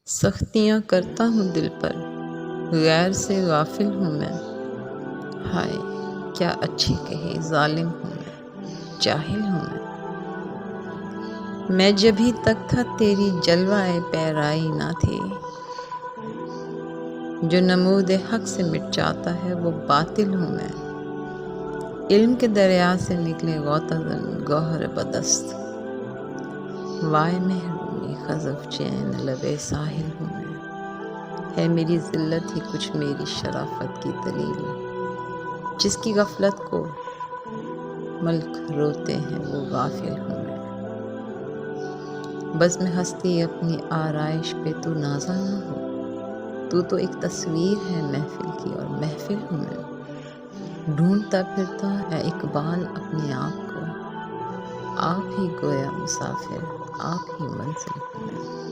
سختیاں کرتا ہوں دل پر، غیر سے غافل ہوں میں۔ ہائے کیا اچھی کہے ظالم ہوں میں، جاہل ہوں میں جبھی تک تھا تیری جلوۂ پیرائی نہ تھی۔ جو نمود حق سے مٹ جاتا ہے وہ باطل ہوں میں۔ علم کے دریا سے نکلے غوطہ زن گوہر بدست، وائے محرومی خزف چین لبِ ساحل ہوں میں۔ ہے میری ذلت ہی کچھ میری شرافت کی دلیل، جس کی غفلت کو ملک روتے ہیں وہ غافل ہوں میں۔ بزم ہستی اپنی آرائش پہ تو نازا نہ ہو، تو ایک تصویر ہے محفل کی اور محفل ہوں میں۔ ڈھونڈتا پھرتا ہے اقبال اپنے آپ کو، آپ ہی گویا مسافر، آپ ہی منزل ہوں میں۔